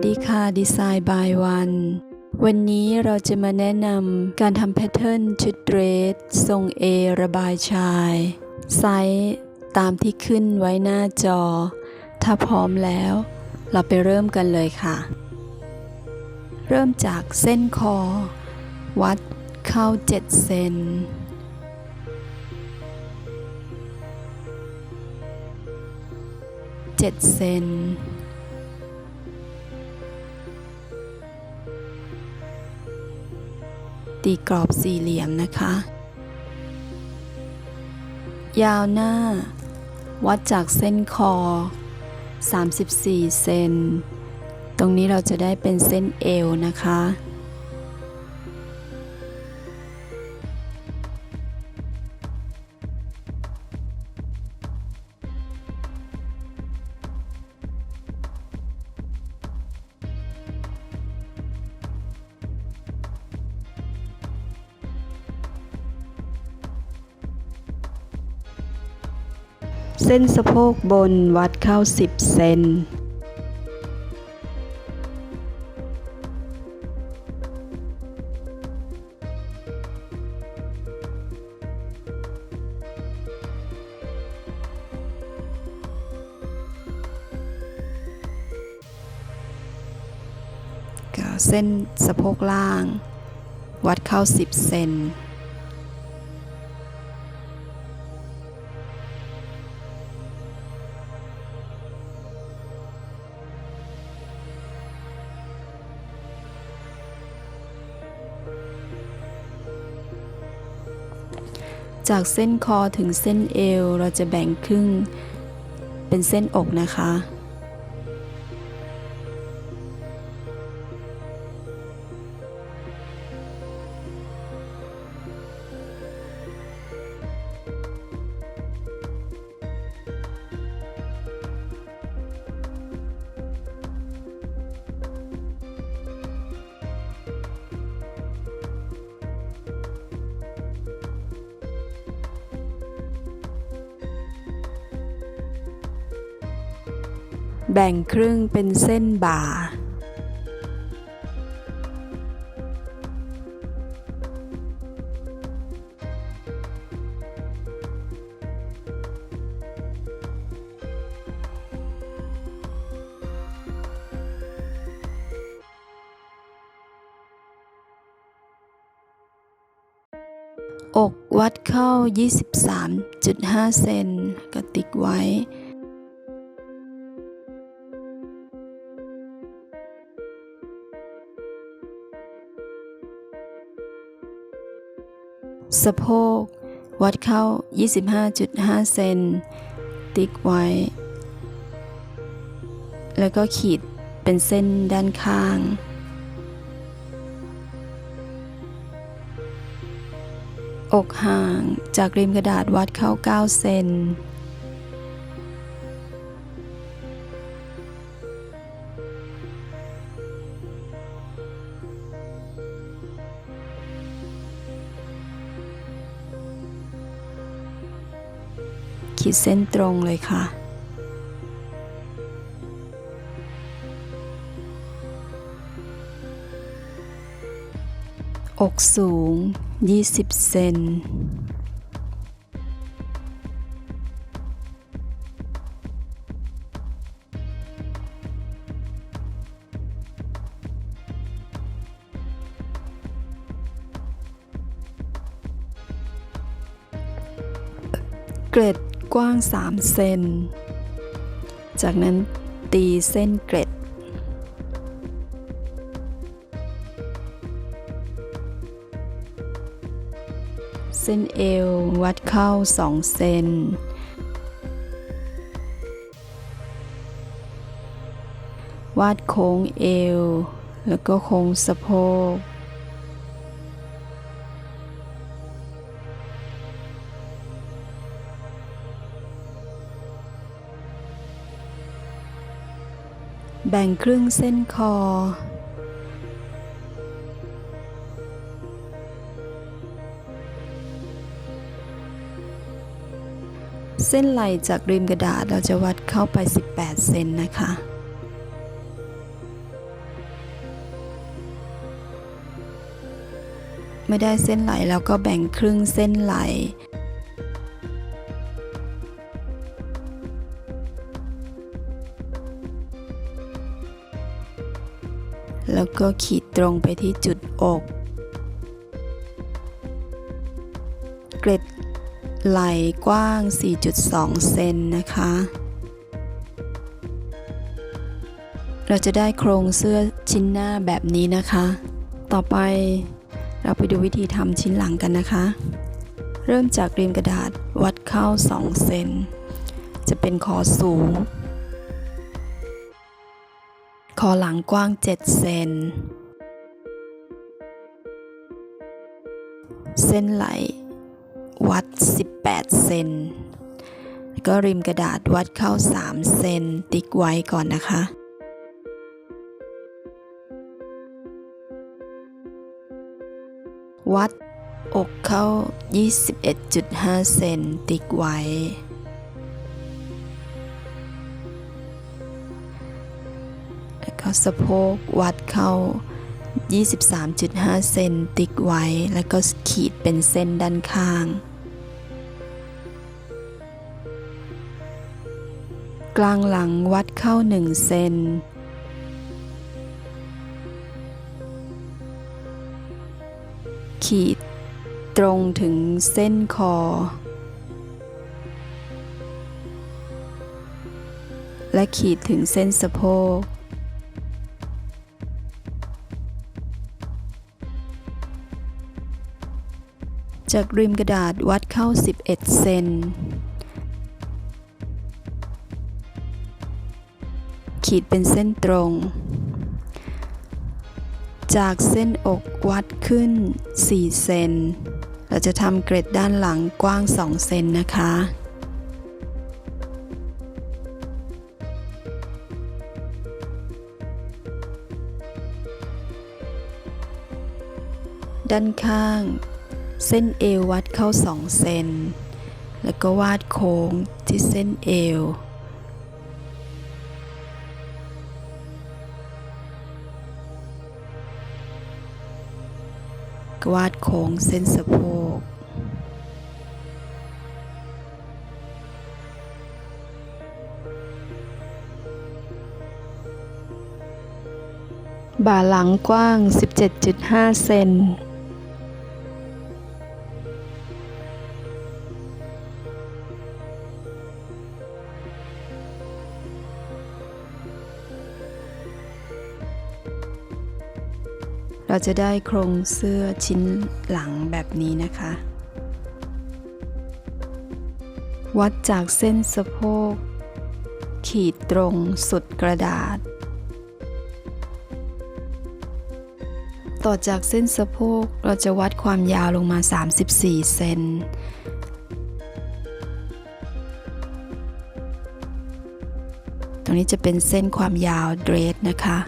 ดีค่ะดีไซน์ by วันนี้เราจะมาแนะนำการทำแพทเทิร์นชุดเดรสทรง A ระบายชายไซส์ตามที่ขึ้นไว้หน้าจอถ้าพร้อมแล้วเราไปเริ่มกันเลยค่ะเริ่มจากเส้นคอวัดเข้า7 เซน7 เซนตีกรอบสี่เหลี่ยมนะคะยาวหน้าวัดจากเส้นคอ34 เซนตรงนี้เราจะได้เป็นเส้นเอวนะคะเส้นสะโพกบนวัดเข้า10 เซนเส้นสะโพกล่างวัดเข้า10 เซนจากเส้นคอถึงเส้นเอวเราจะแบ่งครึ่งเป็นเส้นอกนะคะแบ่งครึ่งเป็นเส้นบ่าอกวัดเข้า 23.5 เซนก็ติ๊กไว้สะโพกวัดเข้า 25.5 เซนติ๊กไว้แล้วก็ขีดเป็นเส้นด้านข้างอกห่างจากริมกระดาษวัดเข้า9 เซนขีดเส้นตรงเลยค่ะอกสูง20 เซนเกรดกว้าง3 เซนจากนั้นตีเส้นเกรดเส้นเอววัดเข้า2 เซนวาดโค้งเอวแล้วก็โค้งสะโพกแบ่งครึ่งเส้นคอเส้นไหล่จากริมกระดาษเราจะวัดเข้าไป18 เซนนะคะ ไม่ได้เส้นไหลแล้วก็แบ่งครึ่งเส้นไหลแล้วก็ขีดตรงไปที่จุดอกเกล็ดไหล่กว้าง 4.2 เซนนะคะ เราจะได้โครงเสื้อชิ้นหน้าแบบนี้นะคะ ต่อไปเราไปดูวิธีทำชิ้นหลังกันนะคะ เริ่มจากริมกระดาษวัดเข้า 2 เซนจะเป็นคอสูงคอหลังกว้าง 7 เซนเส้นไหลวัด 18 เซนก็ริมกระดาษวัดเข้า 3 เซนติ๊กไว้ก่อนนะคะวัดอกเข้า 21.5 เซนติ๊กไว้แล้วก็สะโพกวัดเข้า 23.5 เซนติ๊กไว้แล้วก็ขีดเป็นเส้นด้านข้างกลางหลังวัดเข้า 1 เซนขีดตรงถึงเส้นคอและขีดถึงเส้นสะโพกจากริมกระดาษวัดเข้า 11 เซนขีดเป็นเส้นตรงจากเส้นอกวัดขึ้น 4 เซนเราจะทำเกร็ดด้านหลังกว้าง 2 เซนนะคะด้านข้างเส้นเอววัดเข้า 2 เซนแล้วก็วาดโค้งที่เส้นเอววาดโค้งเส้นสะโพกบ่าหลังกว้าง 17.5 เซนเราจะได้โครงเสื้อชิ้นหลังแบบนี้นะคะวัดจากเส้นสะโพกขีดตรงสุดกระดาษต่อจากเส้นสะโพกเราจะวัดความยาวลงมา 34 เซนตรงนี้จะเป็นเส้นความยาวเดรสนะคะ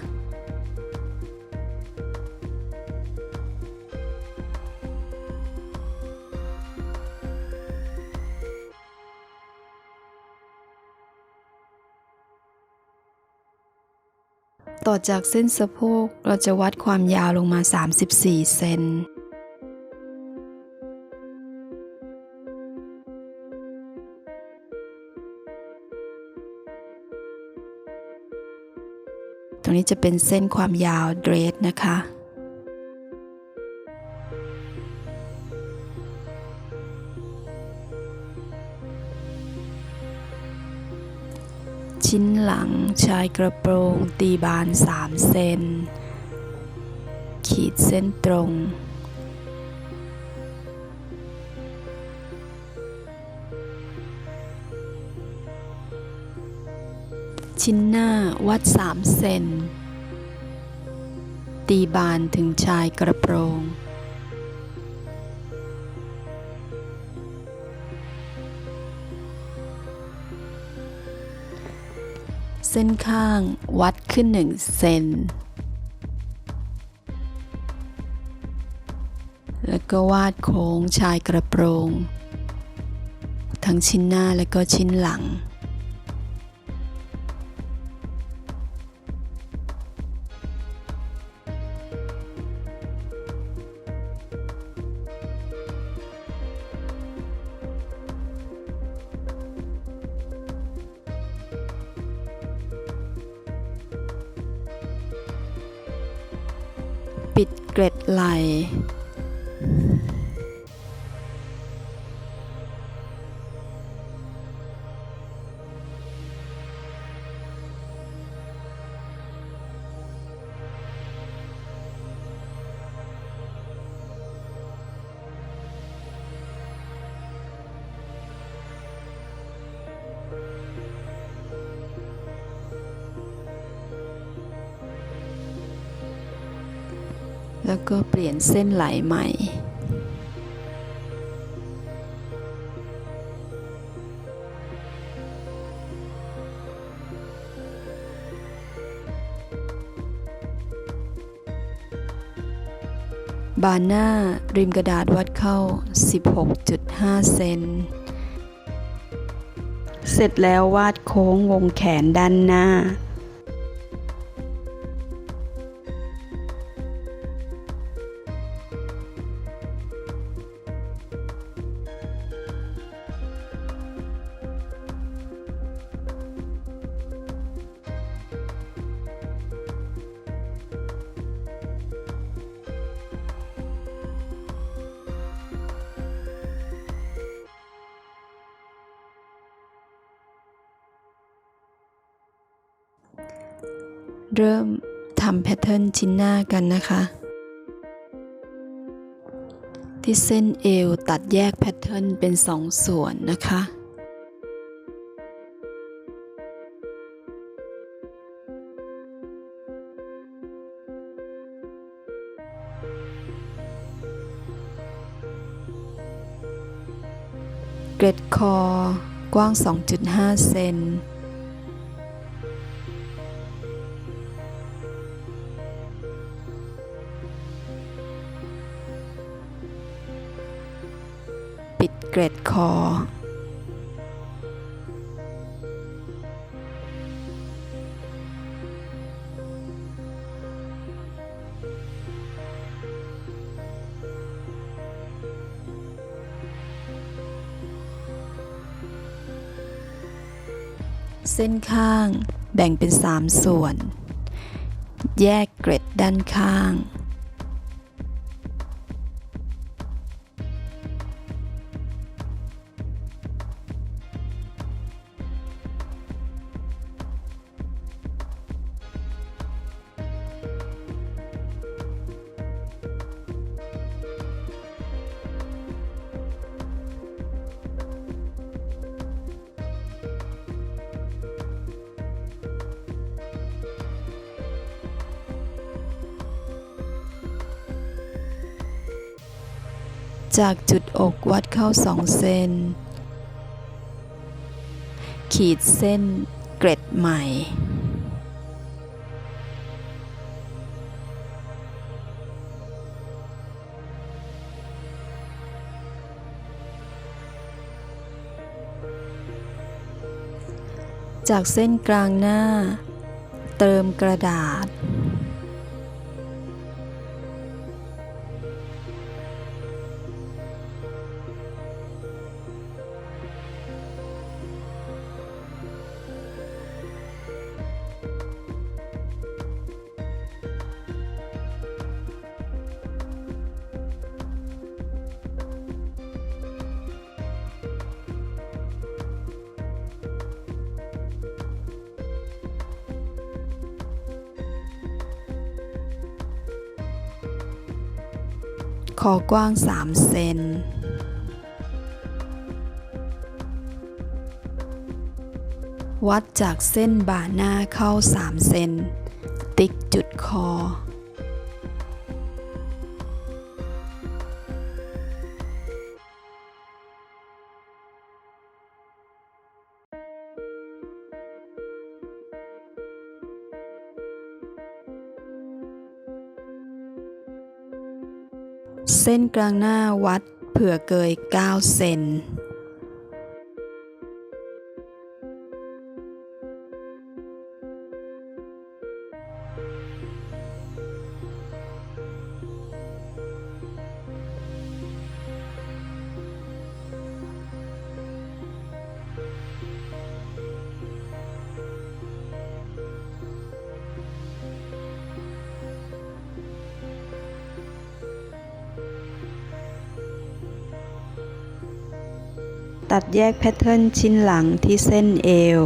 ต่อจากเส้นสะโพกเราจะวัดความยาวลงมา 34 เซนตรงนี้จะเป็นเส้นความยาวเดรสนะคะชิ้นหลังชายกระโปรงตีบาน 3 เซนขีดเส้นตรงชิ้นหน้าวัด 3 เซนตีบานถึงชายกระโปรงเส้นข้างวัดขึ้น 1 เซนแล้วก็วาดโค้งชายกระโปรงทั้งชิ้นหน้าและก็ชิ้นหลัง เกล็ดไหล่แล้วก็เปลี่ยนเส้นไหลใหม่บานหน้าริมกระดาษวัดเข้า 16.5 เซนเสร็จแล้ววาดโค้งวงแขนด้านหน้าเริ่มทำแพทเทิร์นชิ้นหน้ากันนะคะที่เส้นเอวตัดแยกแพทเทิร์นเป็น2 ส่วนนะคะเกล็ดคอกว้าง 2.5 เซนปิดเกล็ดคอเส้นข้างแบ่งเป็น3 ส่วนแยกเกล็ดด้านข้างจากจุดอกวัดเข้า2 เซนขีดเส้นเกล็ดใหม่จากเส้นกลางหน้าเติมกระดาษคอกว้าง3 เซนวัดจากเส้นบ่าหน้าเข้า3 เซนติ๊กจุดคอเส้นกลางหน้าวัดเผื่อเกย9 เซน ตัดแยกแพทเทิร์นชิ้นหลังที่เส้นเอว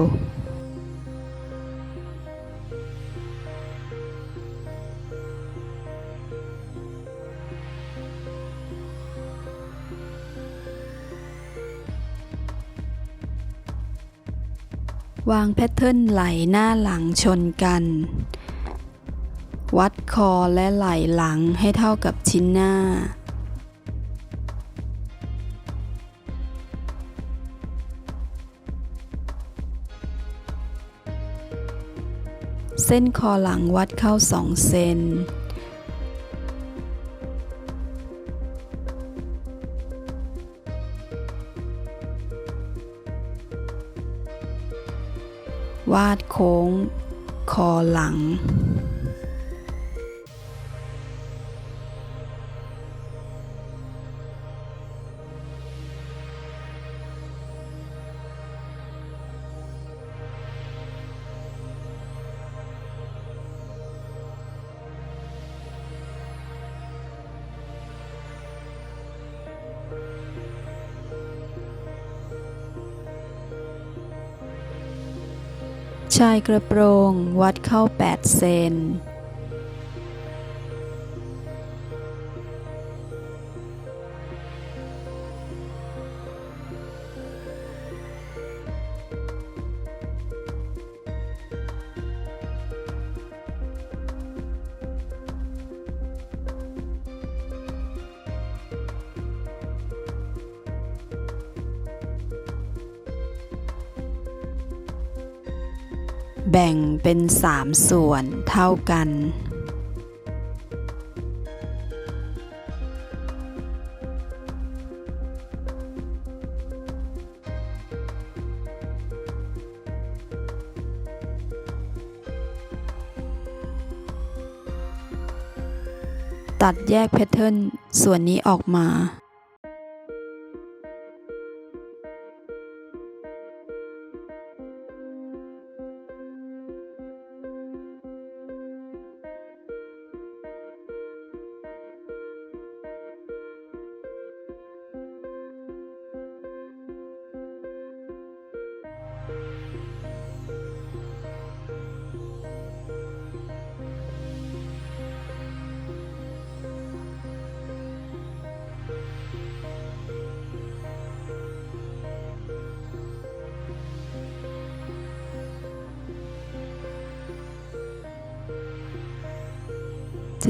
วางแพทเทิร์นไหล่หน้าหลังชนกันวัดคอและไหล่หลังให้เท่ากับชิ้นหน้าเส้นคอหลังวัดเข้า2 เซนวาดโค้งคอหลังชายกระโปรงวัดเข้า8 เซนแบ่งเป็น3 ส่วนเท่ากันตัดแยกแพทเทิร์นส่วนนี้ออกมา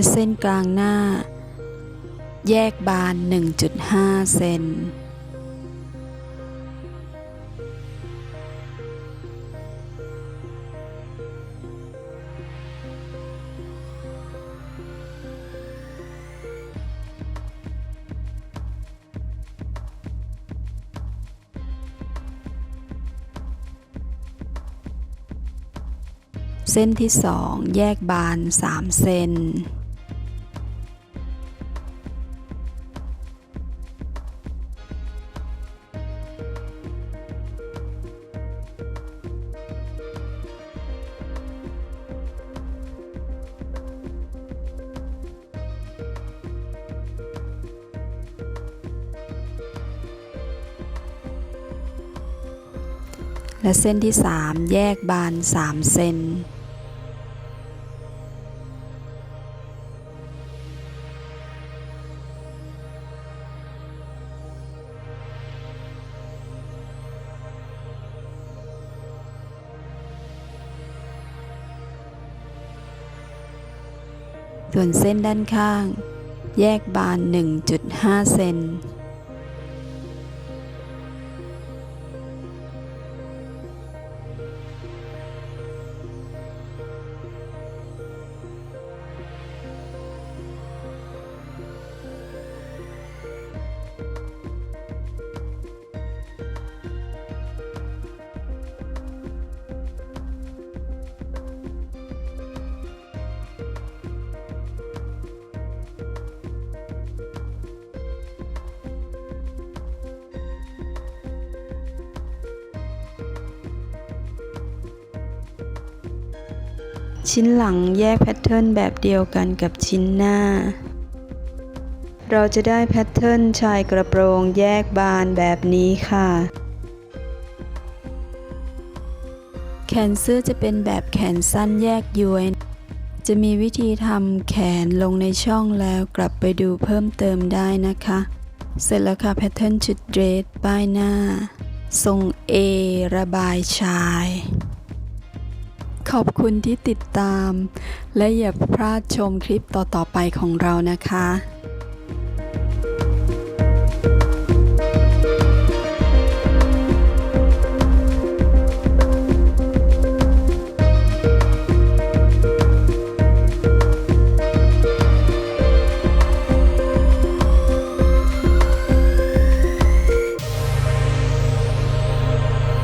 จะเส้นกลางหน้าแยกบาน 1.5 เซนเส้นที่2แยกบาน 3 เซนและเส้นที่3แยกบาน 3 เซนส่วนเส้นด้านข้างแยกบาน 1.5 เซนชิ้นหลังแยกแพทเทิร์นแบบเดียวกันกับชิ้นหน้าเราจะได้แพทเทิร์นชายกระโปรงแยกบานแบบนี้ค่ะ แขนเสื้อจะเป็นแบบแขนสั้นแยกย้วยจะมีวิธีทำแขนลงในช่องแล้วกลับไปดูเพิ่มเติมได้นะคะเสร็จแล้วค่ะแพทเทิร์นชุดเดรสป้ายหน้าทรง A ระบายชายขอบคุณที่ติดตามและอย่าพลาดชมคลิปต่อๆไปของเรานะคะ